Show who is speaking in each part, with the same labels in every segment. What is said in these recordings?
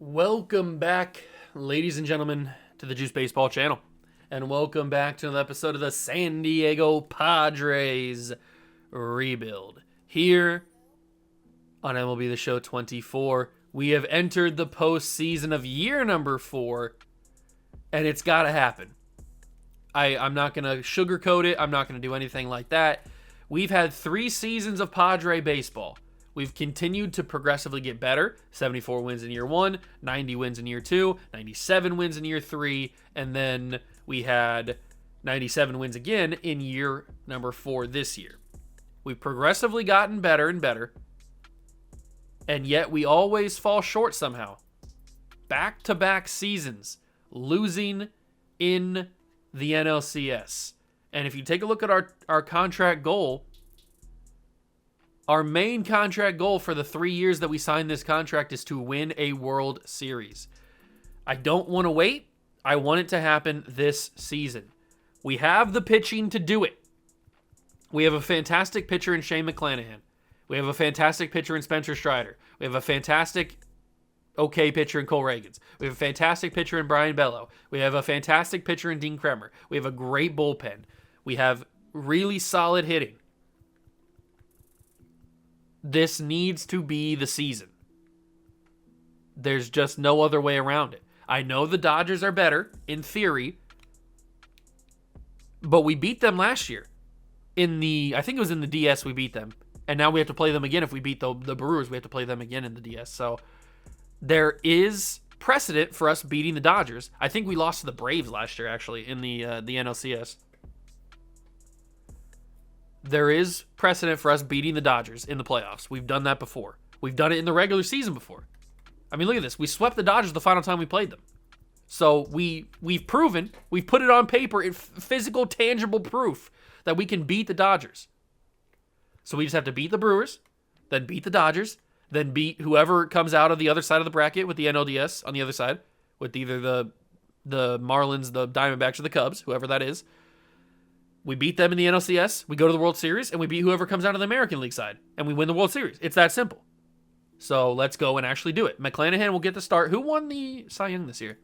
Speaker 1: Welcome back, ladies and gentlemen, to the Juice Baseball channel. And welcome back to another episode of the San Diego Padres rebuild. Here on MLB The Show 24, we have entered the postseason of year number 4, and it's got to happen. I'm not going to sugarcoat it. I'm not going to do anything like that. We've had 3 seasons of Padre baseball. We've continued to progressively get better. 74 wins in year 1, 90 wins in year 2, 97 wins in year 3, and then we had 97 wins again in year number 4 this year. We've progressively gotten better and better, and yet we always fall short somehow. Back-to-back seasons, losing in the NLCS. And if you take a look at our contract goal, our main contract goal for the 3 years that we signed this contract is to win a World Series. I don't want to wait. I want it to happen this season. We have the pitching to do it. We have a fantastic pitcher in Shane McClanahan. We have a fantastic pitcher in Spencer Strider. We have a fantastic, okay pitcher in Cole Reagans. We have a fantastic pitcher in Brian Bello. We have a fantastic pitcher in Dean Kremer. We have a great bullpen. We have really solid hitting. This needs to be the season. There's just no other way around it. I know the Dodgers are better, in theory, but we beat them last year. I think it was in the DS we beat them. And now we have to play them again. If we beat the Brewers, we have to play them again in the DS. So there is precedent for us beating the Dodgers. I think we lost to the Braves last year, actually, in the NLCS. There is precedent for us beating the Dodgers in the playoffs. We've done that before. We've done it in the regular season before. I mean, look at this. We swept the Dodgers the final time we played them. So we've proven, we've put it on paper in physical, tangible proof that we can beat the Dodgers. So we just have to beat the Brewers, then beat the Dodgers, then beat whoever comes out of the other side of the bracket with the NLDS on the other side, with either the Marlins, the Diamondbacks, or the Cubs, whoever that is. We beat them in the NLCS, we go to the World Series, and we beat whoever comes out of the American League side, and we win the World Series. It's that simple. So let's go and actually do it. McClanahan will get the start. Who won the Cy Young this year?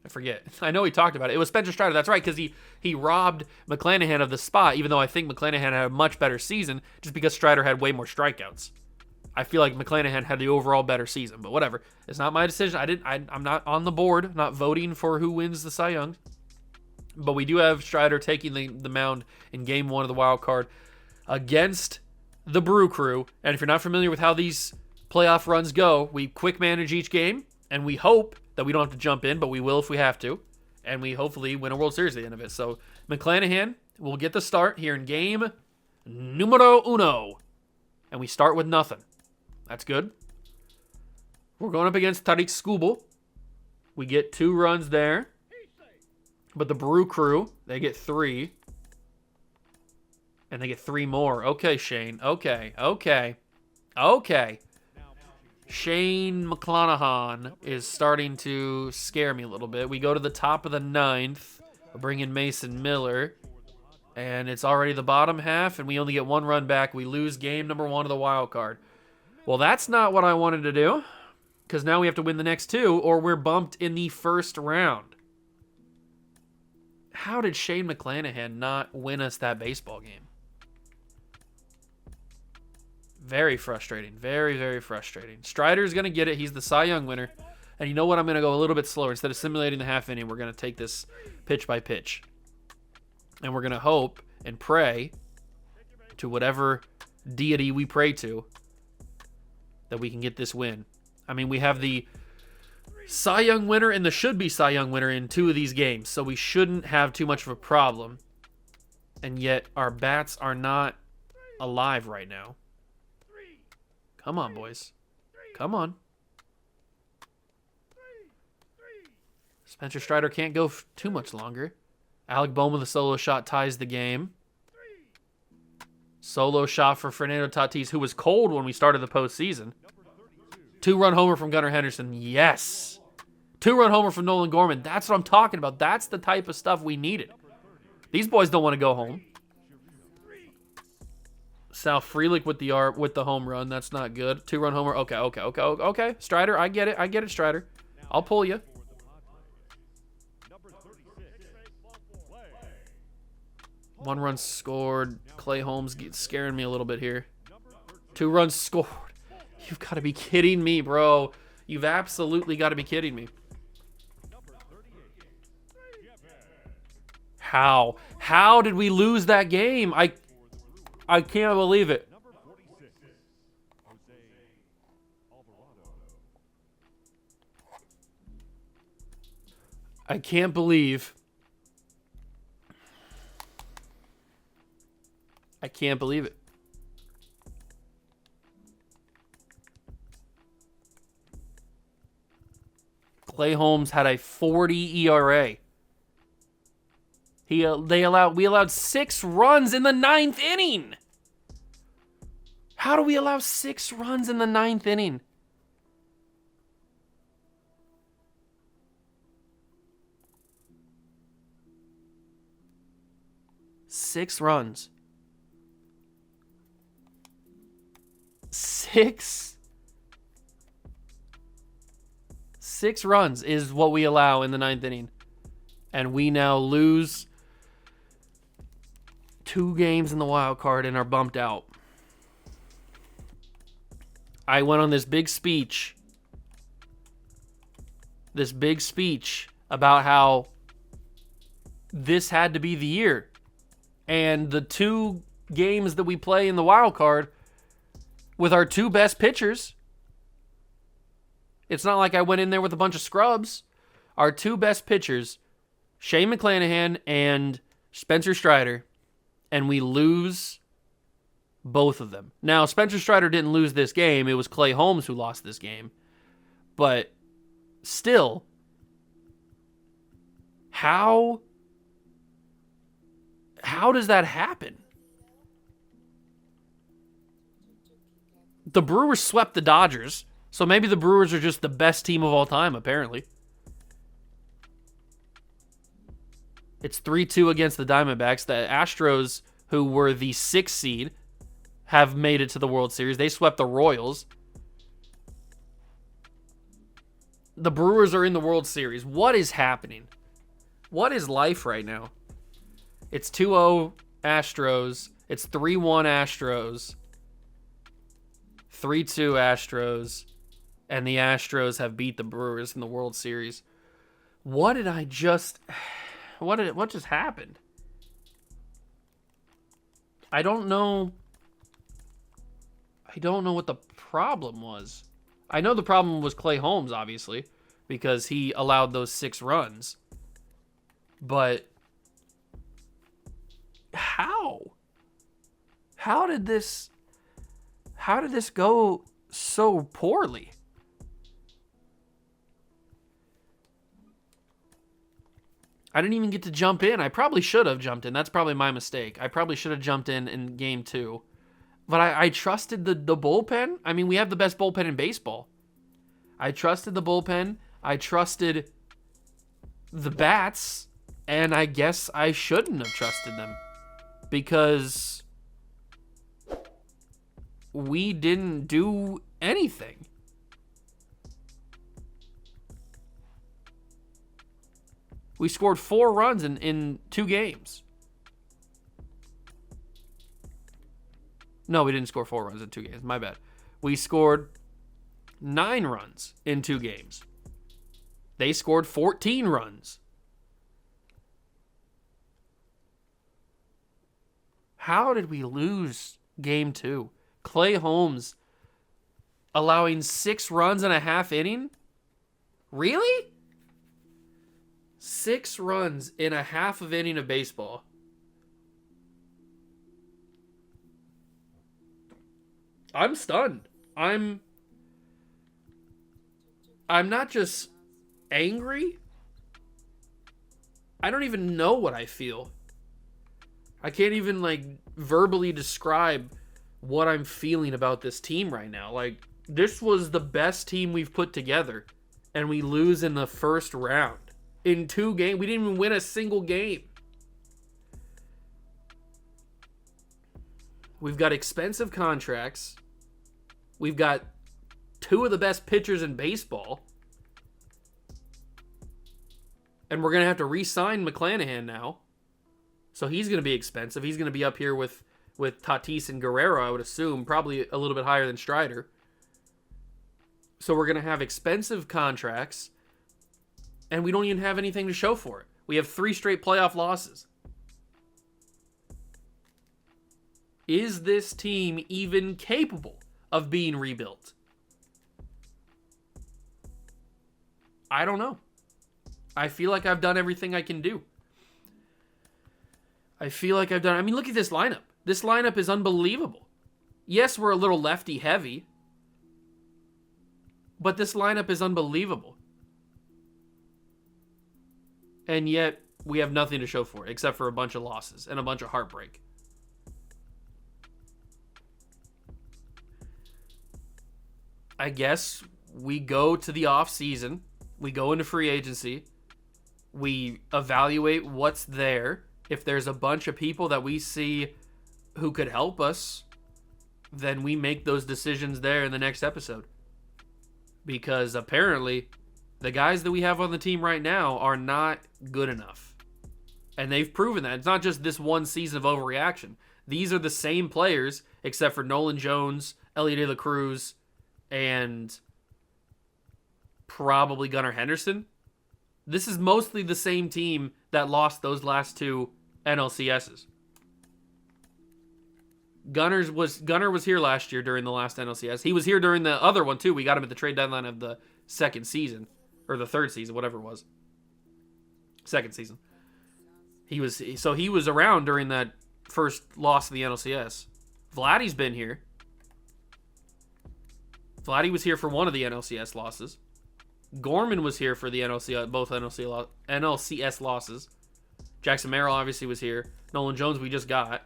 Speaker 1: I forget. I know he talked about it. It was Spencer Strider. That's right, because he robbed McClanahan of the spot, even though I think McClanahan had a much better season, just because Strider had way more strikeouts. I feel like McClanahan had the overall better season, but whatever. It's not my decision. I'm not on the board, not voting for who wins the Cy Young. But we do have Strider taking the mound in Game 1 of the wild card against the Brew Crew. And if you're not familiar with how these playoff runs go, we quick manage each game, and we hope that we don't have to jump in, but we will if we have to. And we hopefully win a World Series at the end of it. So McClanahan will get the start here in game numero uno. And we start with nothing. That's good. We're going up against Tariq Skubal. We get 2 runs there. But the Brew Crew, they get 3. And they get 3 more. Okay, Shane. Okay. Shane McClanahan is starting to scare me a little bit. We go to the top of the 9th. We'll bring in Mason Miller. And it's already the bottom half, and we only get 1 run back. We lose game number 1 of the wild card. Well, that's not what I wanted to do, because now we have to win the next 2, or we're bumped in the first round. How did Shane McClanahan not win us that baseball game? Very frustrating. Very, very frustrating. Strider's going to get it. He's the Cy Young winner. And you know what? I'm going to go a little bit slower. Instead of simulating the half inning, we're going to take this pitch by pitch. And we're going to hope and pray to whatever deity we pray to that we can get this win. I mean, we have the Cy Young winner and the should-be Cy Young winner in 2 of these games, so we shouldn't have too much of a problem. And yet, our bats are not alive right now. Come on, boys. Come on. Spencer Strider can't go too much longer. Alec Bohm with a solo shot ties the game. Solo shot for Fernando Tatis, who was cold when we started the postseason. 2-run homer from Gunnar Henderson. Yes. 2-run homer from Nolan Gorman. That's what I'm talking about. That's the type of stuff we needed. These boys don't want to go home. Sal Frelick with the home run. That's not good. 2-run homer. Okay. Strider, I get it, Strider. I'll pull you. One run scored. Clay Holmes scaring me a little bit here. 2 runs scored. You've got to be kidding me, bro. You've absolutely got to be kidding me. How? How did we lose that game? I can't believe it. I can't believe. I can't believe it. Clay Holmes had a 40 ERA. We allowed 6 runs in the 9th inning. How do we allow 6 runs in the 9th inning? Six runs. 6 runs is what we allow in the 9th inning. And we now lose 2 games in the wild card and are bumped out. I went on this big speech. About how this had to be the year. And the 2 games that we play in the wild card with our 2 best pitchers. It's not like I went in there with a bunch of scrubs. Our 2 best pitchers, Shane McClanahan and Spencer Strider, and we lose both of them. Now, Spencer Strider didn't lose this game. It was Clay Holmes who lost this game. But still, how does that happen? The Brewers swept the Dodgers, so maybe the Brewers are just the best team of all time, apparently. It's 3-2 against the Diamondbacks. The Astros, who were the 6th seed, have made it to the World Series. They swept the Royals. The Brewers are in the World Series. What is happening? What is life right now? It's 2-0 Astros. It's 3-1 Astros. 3-2 Astros. And the Astros have beat the Brewers in the World Series. What just happened? I don't know what the problem was. I know the problem was Clay Holmes, obviously, because he allowed those 6 runs. But how? How did this go so poorly? I didn't even get to jump in. I probably should have jumped in. That's probably my mistake. I probably should have jumped in game 2. But I trusted the bullpen. I mean, we have the best bullpen in baseball. I trusted the bullpen. I trusted the bats. And I guess I shouldn't have trusted them. Because we didn't do anything. We scored 4 runs in 2 games. No, we didn't score 4 runs in 2 games. My bad. We scored 9 runs in 2 games. They scored 14 runs. How did we lose game 2? Clay Holmes allowing 6 runs in a half inning? Really? 6 runs in a half of inning of baseball. I'm stunned. I'm not just angry. I don't even know what I feel. I can't even verbally describe what I'm feeling about this team right now. This was the best team we've put together, and we lose in the first round. In 2 games, we didn't even win a single game. We've got expensive contracts. We've got 2 of the best pitchers in baseball. And we're going to have to re-sign McClanahan now. So he's going to be expensive. He's going to be up here with Tatis and Guerrero, I would assume, probably a little bit higher than Strider. So we're going to have expensive contracts, and we don't even have anything to show for it. We have 3 straight playoff losses. Is this team even capable of being rebuilt? I don't know. I feel like I've done everything I can do. I mean, look at this lineup. This lineup is unbelievable. Yes, we're a little lefty heavy, but this lineup is unbelievable. And yet, we have nothing to show for it, except for a bunch of losses and a bunch of heartbreak. I guess we go to the off season. We go into free agency. We evaluate what's there. If there's a bunch of people that we see who could help us, then we make those decisions there in the next episode. Because apparently, the guys that we have on the team right now are not good enough. And they've proven that. It's not just this one season of overreaction. These are the same players, except for Nolan Jones, Elliot De La Cruz, and probably Gunnar Henderson. This is mostly the same team that lost those last 2 NLCSs. Gunnar was here last year during the last NLCS. He was here during the other one too. We got him at the trade deadline of the second season, or the third season, whatever it was. Second season. He was around during that first loss of the NLCS. Vladdy's been here. Vladdy was here for one of the NLCS losses. Gorman was here for the both NLCS losses. Jackson Merrill obviously was here. Nolan Jones we just got.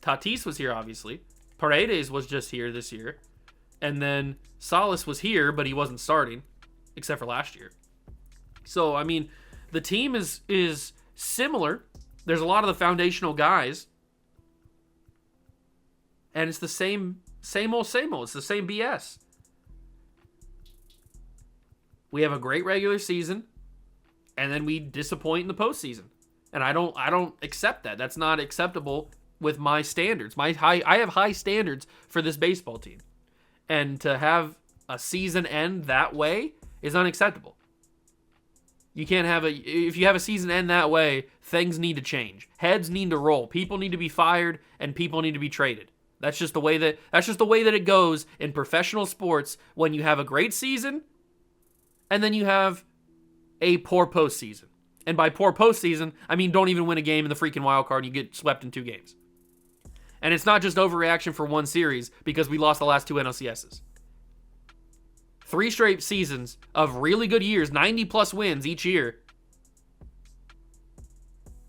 Speaker 1: Tatis was here, obviously. Paredes was just here this year. And then Salas was here, but he wasn't starting, except for last year. So, I mean, the team is similar. There's a lot of the foundational guys. And it's the same old. It's the same BS. We have a great regular season, and then we disappoint in the postseason. And I don't accept that. That's not acceptable with my standards. I have high standards for this baseball team. And to have a season end that way is unacceptable. You can't have if you have a season end that way, things need to change. Heads need to roll. People need to be fired and people need to be traded. That's just the way that it goes in professional sports when you have a great season and then you have a poor postseason. And by poor postseason, I mean don't even win a game in the freaking wild card and you get swept in 2 games. And it's not just overreaction for one series because we lost the last 2 NLCSs. 3 straight seasons of really good years, 90-plus wins each year,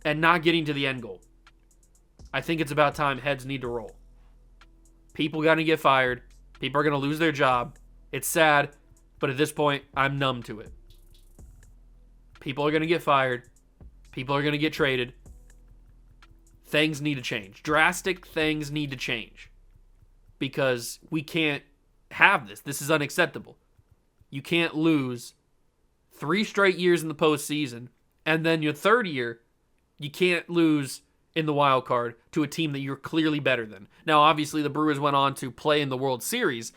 Speaker 1: and not getting to the end goal. I think it's about time heads need to roll. People got to get fired. People are going to lose their job. It's sad, but at this point, I'm numb to it. People are going to get fired. People are going to get traded. Things need to change. Drastic things need to change. Because we can't have this. This is unacceptable. You can't lose 3 straight years in the postseason, and then your third year, you can't lose in the wild card to a team that you're clearly better than. Now, obviously, the Brewers went on to play in the World Series,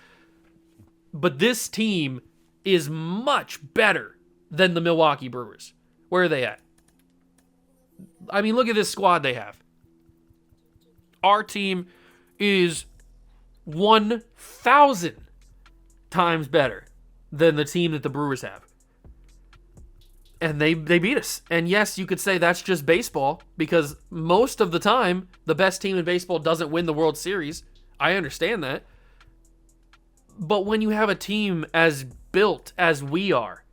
Speaker 1: but this team is much better than the Milwaukee Brewers. Where are they at? I mean, look at this squad they have. Our team is 1,000 times better than the team that the Brewers have. And they beat us. And yes, you could say that's just baseball because most of the time, the best team in baseball doesn't win the World Series. I understand that. But when you have a team as built as we are,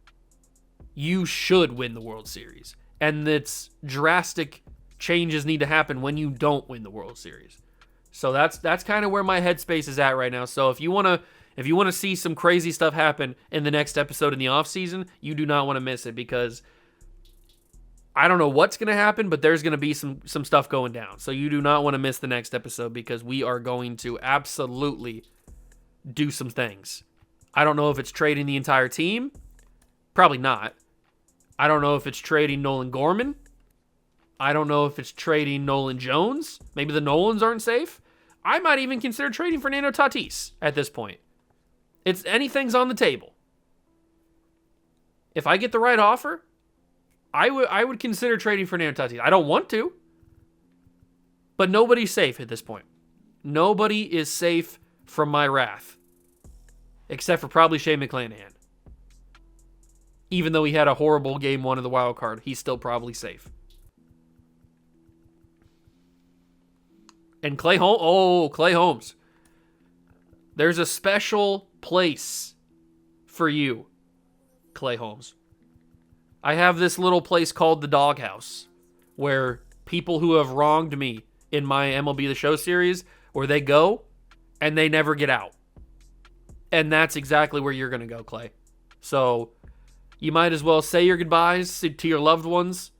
Speaker 1: you should win the World Series. And it's drastic changes need to happen when you don't win the World Series. So that's kind of where my headspace is at right now. So if you want to see some crazy stuff happen in the next episode in the offseason, you do not want to miss it because I don't know what's going to happen, but there's going to be some stuff going down. So you do not want to miss the next episode because we are going to absolutely do some things. I don't know if it's trading the entire team. Probably not. I don't know if it's trading Nolan Gorman. I don't know if it's trading Nolan Jones. Maybe the Nolans aren't safe. I might even consider trading Fernando Tatis at this point. Anything's on the table. If I get the right offer, I would consider trading Fernando Tatis. I don't want to, but nobody's safe at this point. Nobody is safe from my wrath, except for probably Shane McClanahan. Even though he had a horrible game 1 of the wild card, he's still probably safe. And Clay Holmes. There's a special place for you, Clay Holmes. I have this little place called the Doghouse, where people who have wronged me in my MLB The Show series, where they go and they never get out. And that's exactly where you're going to go, Clay. So you might as well say your goodbyes to your loved ones.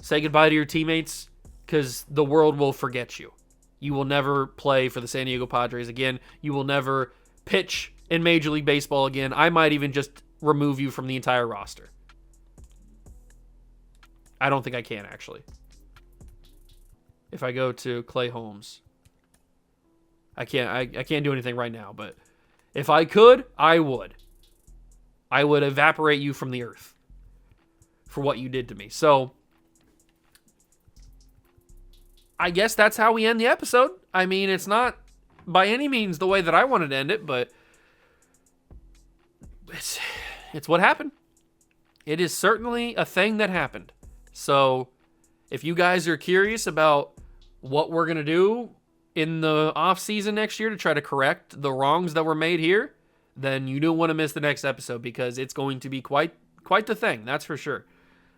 Speaker 1: Say goodbye to your teammates, because the world will forget you. You will never play for the San Diego Padres again. You will never pitch in Major League Baseball again. I might even just remove you from the entire roster. I don't think I can, actually. If I go to Clay Holmes, I can't do anything right now, but if I could, I would. I would evaporate you from the earth for what you did to me. So I guess that's how we end the episode. I mean, it's not by any means the way that I wanted to end it, but it's what happened. It is certainly a thing that happened. So if you guys are curious about what we're going to do in the off season next year to try to correct the wrongs that were made here, then you don't want to miss the next episode, because it's going to be quite the thing, that's for sure.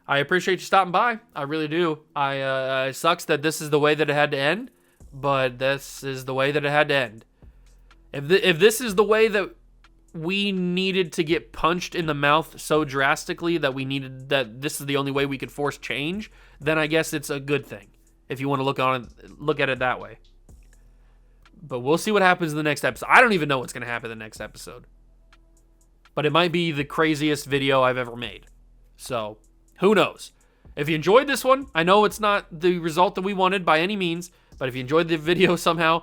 Speaker 1: I appreciate you stopping by. I really do. It sucks that this is the way that it had to end, but this is the way that it had to end. If this is the way that we needed to get punched in the mouth so drastically that this is the only way we could force change, then I guess it's a good thing, if you want to look at it that way. But we'll see what happens in the next episode. I don't even know what's going to happen in the next episode. But it might be the craziest video I've ever made. So, who knows? If you enjoyed this one, I know it's not the result that we wanted by any means, but if you enjoyed the video somehow,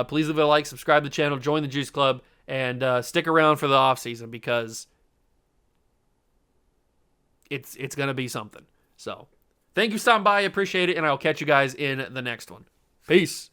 Speaker 1: please leave it a like, subscribe to the channel, join the Juice Club, and stick around for the off season, because it's going to be something. So, thank you for stopping by. I appreciate it, and I'll catch you guys in the next one. Peace.